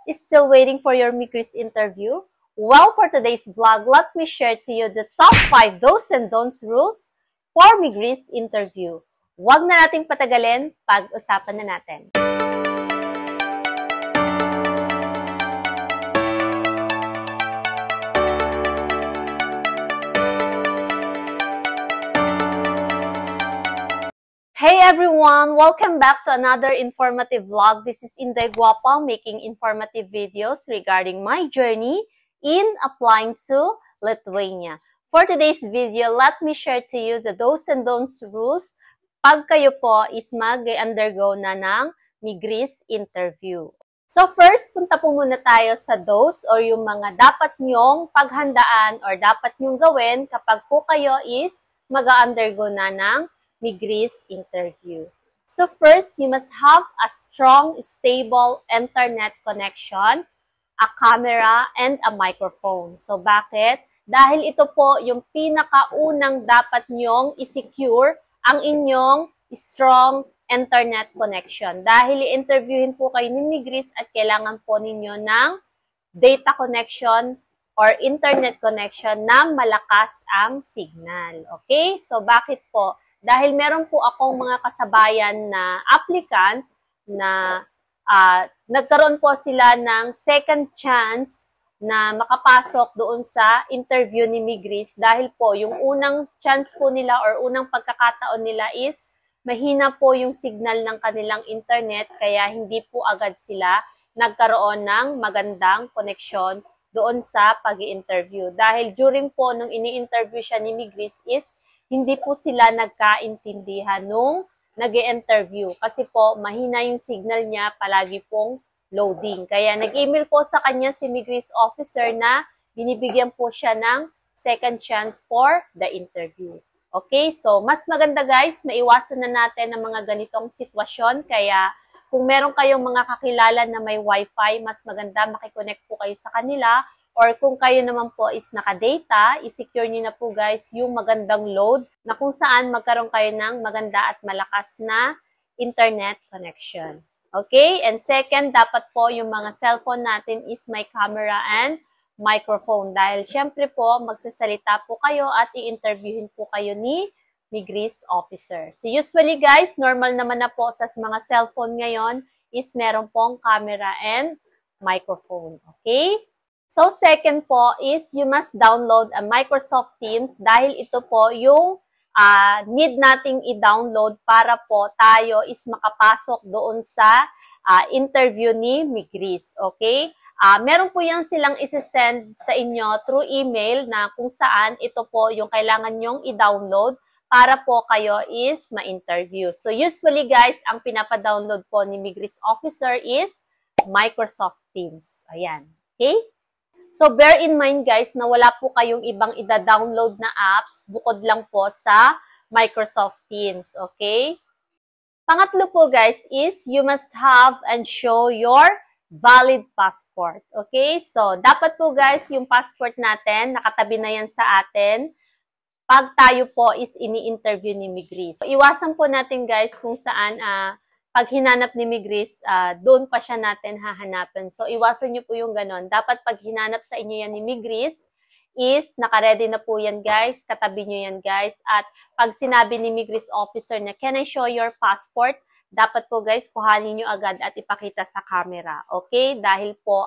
is still waiting for your Migris interview? Well, for today's vlog, let me share to you the top 5 do's and don'ts rules for Migris interview. Huwag na nating patagalin, pag-usapan na natin. Hey everyone! Welcome back to another informative vlog. This is Inday Guapa making informative videos regarding my journey in applying to Lithuania. For today's video, let me share to you the do's and don'ts rules pag kayo po is mag-undergo na ng Migris interview. So first, punta po muna tayo sa do's or yung mga dapat nyong paghandaan or dapat nyong gawin kapag po kayo is mag-undergo na ng Migris interview. So first, you must have a strong, stable internet connection, a camera, and a microphone. So bakit? Dahil ito po yung pinakaunang dapat nyong i-secure ang inyong strong internet connection. Dahil i-interviewin po kayo ni Migris at kailangan po ninyo ng data connection or internet connection na malakas ang signal. Okay? So bakit po? Dahil meron po akong mga kasabayan na applicant na nagkaroon po sila ng second chance na makapasok doon sa interview ni Migris dahil po yung unang chance po nila or unang pagkakataon nila is mahina po yung signal ng kanilang internet kaya hindi po agad sila nagkaroon ng magandang koneksyon doon sa pag-i-interview. Dahil during po nung ini-interview siya ni Migris is hindi po sila nagkaintindihan nung nag-i-interview kasi po mahina yung signal niya, palagi pong loading. Kaya nag-email po sa kanya si Migris officer na binibigyan po siya ng second chance for the interview. Okay, so mas maganda guys, maiwasan na natin ang mga ganitong sitwasyon. Kaya kung meron kayong mga kakilala na may wifi, mas maganda makikonnect po kayo sa kanila. Or kung kayo naman po is naka-data, i-secure nyo na po guys yung magandang load na kung saan magkaroon kayo ng maganda at malakas na internet connection. Okay? And second, dapat po yung mga cellphone natin is may camera and microphone. Dahil syempre po, magsasalita po kayo at i-interviewin po kayo ni Migris officer. So usually guys, normal naman na po sa mga cellphone ngayon is meron pong camera and microphone. Okay? So, second po is you must download a Microsoft Teams dahil ito po yung need nating i-download para po tayo is makapasok doon sa interview ni Migris. Okay? Meron po yan silang isi-send sa inyo through email na kung saan ito po yung kailangan nyong i-download para po kayo is ma-interview. So, usually guys, ang pinapa-download po ni Migris officer is Microsoft Teams. Ayan. Okay? So, bear in mind guys na wala po kayong ibang ida-download na apps bukod lang po sa Microsoft Teams, okay? Pangatlo po guys is you must have and show your valid passport, okay? So, dapat po guys yung passport natin, nakatabi na yan sa atin pag tayo po is ini-interview ni Migris. So, iwasan po natin guys kung saan pag hinanap ni Migris, doon pa siya natin hahanapin. So, iwasan nyo po yung ganon. Dapat pag hinanap sa inyo yan ni Migris, is naka-ready na po yan guys. Katabi nyo yan guys. At pag sinabi ni Migris officer na, can I show your passport? Dapat po guys, kuhanin nyo agad at ipakita sa camera. Okay? Dahil po,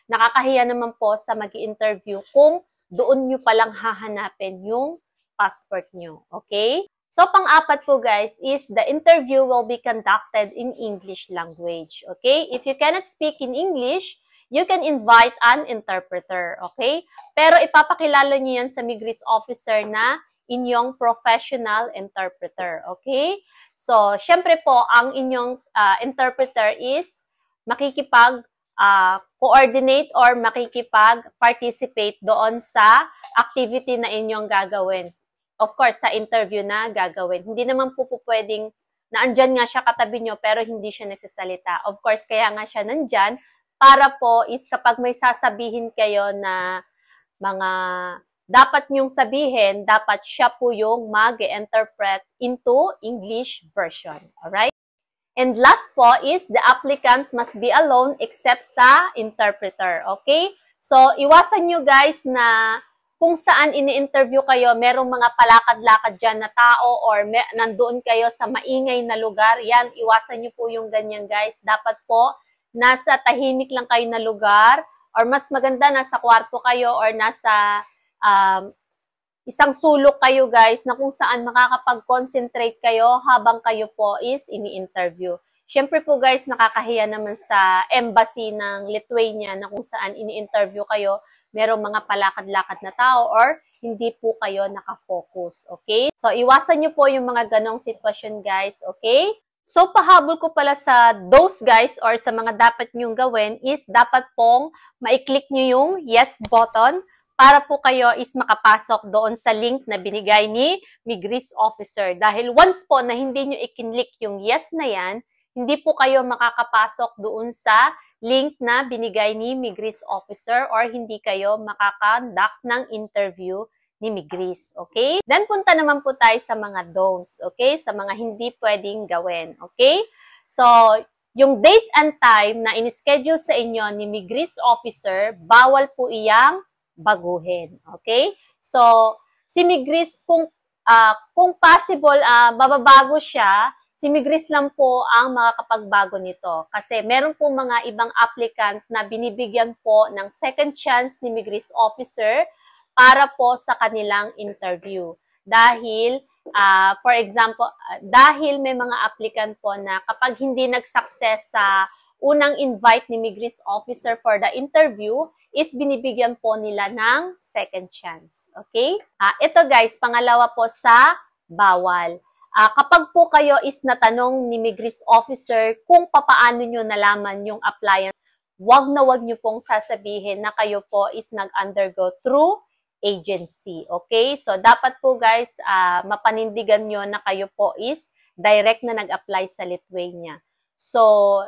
nakakahiya naman po sa mag-i-interview kung doon nyo palang hahanapin yung passport nyo. Okay? So, pang-apat po guys is the interview will be conducted in English language. Okay? If you cannot speak in English, you can invite an interpreter. Okay? Pero ipapakilala niyo yan sa Migris officer na inyong professional interpreter. Okay? So, syempre po, ang inyong interpreter is makikipag-coordinate or makikipag-participate doon sa activity na inyong gagawin. Of course, sa interview na gagawin. Hindi naman po pwedeng na andyan nga siya katabi nyo pero hindi siya nagsasalita. Of course, kaya nga siya nandyan para po is kapag may sasabihin kayo na mga dapat nyong sabihin, dapat siya po yung mag-interpret into English version. Alright? And last po is the applicant must be alone except sa interpreter. Okay? So, iwasan nyo guys na kung saan ini-interview kayo, merong mga palakad-lakad dyan na tao or nandoon kayo sa maingay na lugar. Yan, iwasan nyo po yung ganyan guys. Dapat po, nasa tahimik lang kayo na lugar or mas maganda nasa kwarto kayo or nasa isang sulok kayo guys na kung saan makakapag-concentrate kayo habang kayo po is ini-interview. Siyempre po guys, nakakahiya naman sa embassy ng Lithuania na kung saan ini-interview kayo, merong mga palakad-lakad na tao or hindi po kayo nakafocus, okay? So, iwasan nyo po yung mga ganong sitwasyon guys, okay? So, pahabol ko pala sa those guys or sa mga dapat nyong gawin is dapat pong ma-click nyo yung yes button para po kayo is makapasok doon sa link na binigay ni Migris Officer. Dahil once po na hindi nyo i-click yung yes na yan, hindi po kayo makakapasok doon sa link na binigay ni Migris Officer or hindi kayo makakonduct ng interview ni Migris. Okay? Then punta naman po tayo sa mga don'ts. Okay? Sa mga hindi pwedeng gawin. Okay? So, yung date and time na in-schedule sa inyo ni Migris Officer, bawal po iyang baguhin. Okay? So, si Migris, kung possible, mababago siya, si Migris lang po ang makakapagbago nito. Kasi meron po mga ibang applicant na binibigyan po ng second chance ni Migris Officer para po sa kanilang interview. Dahil, for example, dahil may mga applicant po na kapag hindi nag-success sa unang invite ni Migris Officer for the interview, is binibigyan po nila ng second chance. Okay? Ito guys, pangalawa po sa bawal. Kapag po kayo is natanong ni Migris Officer kung papaano nyo nalaman yung appliance, wag nyo pong sasabihin na kayo po is nag-undergo through agency. Okay? So, dapat po guys, mapanindigan nyo na kayo po is direct na nag-apply sa Lithuania. So,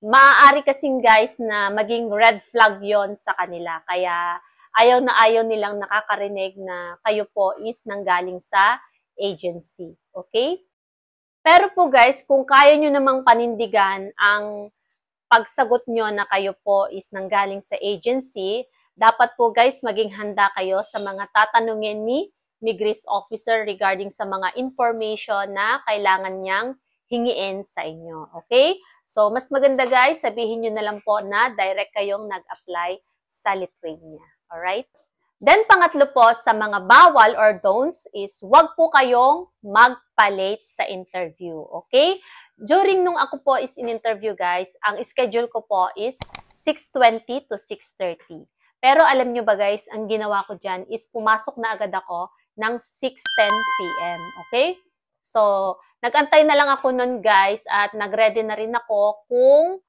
maaari kasing guys na maging red flag yon sa kanila. Kaya ayaw na ayaw nilang nakakarinig na kayo po is nanggaling sa agency. Okay? Pero po guys, kung kaya nyo namang panindigan ang pagsagot nyo na kayo po is nanggaling sa agency, dapat po guys maging handa kayo sa mga tatanungin ni Migris Officer regarding sa mga information na kailangan niyang hingiin sa inyo. Okay? So, mas maganda guys, sabihin nyo na lang po na direct kayong nag-apply sa Lithuania. Alright? Then, pangatlo po sa mga bawal or don'ts is wag po kayong magpa-late sa interview. Okay? During nung ako po is in-interview guys, ang schedule ko po is 6:20 to 6:30. Pero alam nyo ba guys, ang ginawa ko dyan is pumasok na agad ako ng 6:10 p.m. Okay? So, nag-antay na lang ako nun guys at nag-ready na rin ako kung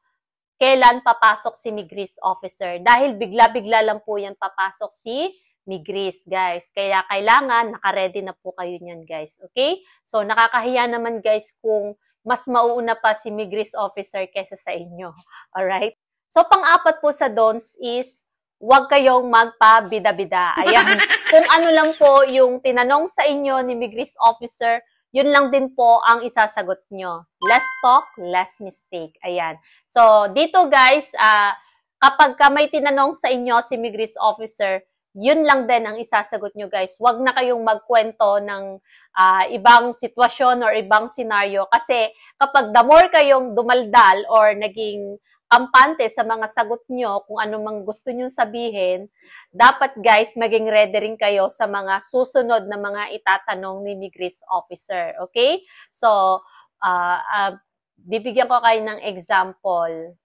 kailan papasok si Migris Officer. Dahil bigla-bigla lang po yan papasok si Migris guys. Kaya kailangan naka-ready na po kayo niyan guys. Okay? So, nakakahiya naman guys kung mas mauuna pa si Migris Officer kaysa sa inyo. Alright? So, pang-apat po sa don'ts is huwag kayong magpa-bida-bida. Ayan. Kung ano lang po yung tinanong sa inyo ni Migris Officer, yun lang din po ang isasagot nyo. Less talk, less mistake. Ayan. So, dito guys, kapag may tinanong sa inyo si Migris Officer, yun lang din ang isasagot nyo guys. Huwag na kayong magkwento ng ibang sitwasyon or ibang senaryo. Kasi kapag the more kayong dumaldal or naging kampante sa mga sagot nyo, kung ano mang gusto nyo sabihin, dapat guys, maging ready rin kayo sa mga susunod na mga itatanong ni Migris Officer. Okay? So, bibigyan ko kayo ng example.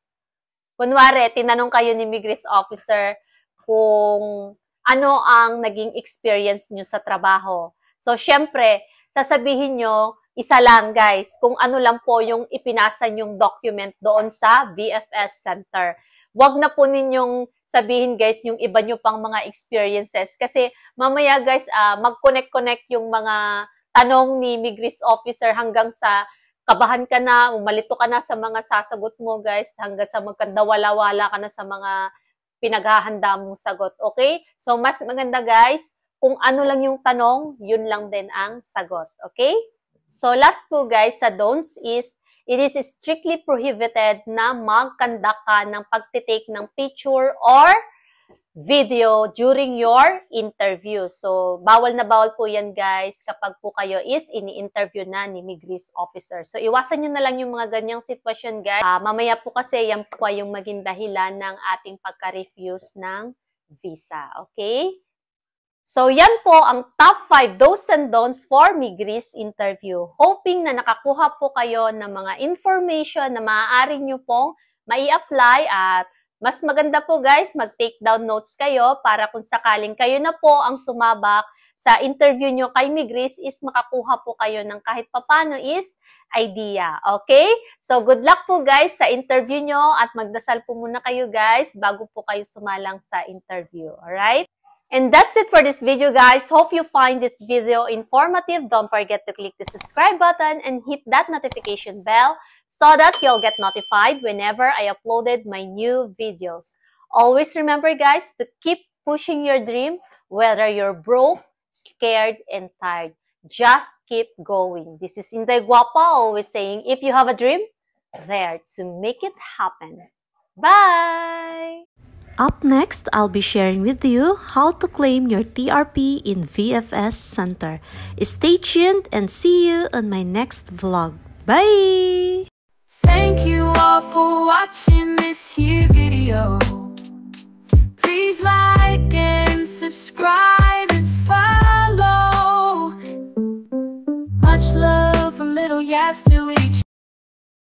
Kunwari, tinanong kayo ni Migris Officer kung ano ang naging experience nyo sa trabaho. So, syempre, sasabihin nyo, isa lang guys, kung ano lang po yung ipinasa nyong document doon sa VFS Center. Huwag na po ninyong sabihin guys yung iba nyo pang mga experiences. Kasi mamaya guys, mag-connect-connect yung mga tanong ni Migris Officer hanggang sa kabahan ka na, umalito ka na sa mga sasagot mo guys, hanggang sa magkandawala-wala ka na sa mga pinaghahanda mong sagot. Okay? So mas maganda guys, kung ano lang yung tanong, yun lang din ang sagot. Okay? So, last po guys sa don'ts is, it is strictly prohibited na mag-conduct ka ng pagtitake ng picture or video during your interview. So, bawal na bawal po yan guys kapag po kayo is ini-interview na ni Migris officer. So, iwasan nyo na lang yung mga ganyang sitwasyon guys. Mamaya po kasi yan po yung maging dahilan ng ating pagka-refuse ng visa. Okay? So, yan po ang top 5 do's and don'ts for Migris interview. Hoping na nakakuha po kayo ng mga information na maaari nyo pong mai-apply at mas maganda po guys, mag-take down notes kayo para kung sakaling kayo na po ang sumabak sa interview nyo kay Migris is makakuha po kayo ng kahit papano is idea. Okay? So, good luck po guys sa interview nyo at magdasal po muna kayo guys bago po kayo sumalang sa interview. Alright? And that's it for this video guys. Hope you find this video informative. Don't forget to click the subscribe button and hit that notification bell so that you'll get notified whenever I uploaded my new videos. Always remember guys to keep pushing your dream whether you're broke, scared, and tired. Just keep going. This is Inday Guapa always saying if you have a dream, there to make it happen. Bye! Up next, I'll be sharing with you how to claim your TRP in VFS Center. Stay tuned and see you on my next vlog. Bye! Thank you all for watching this here video.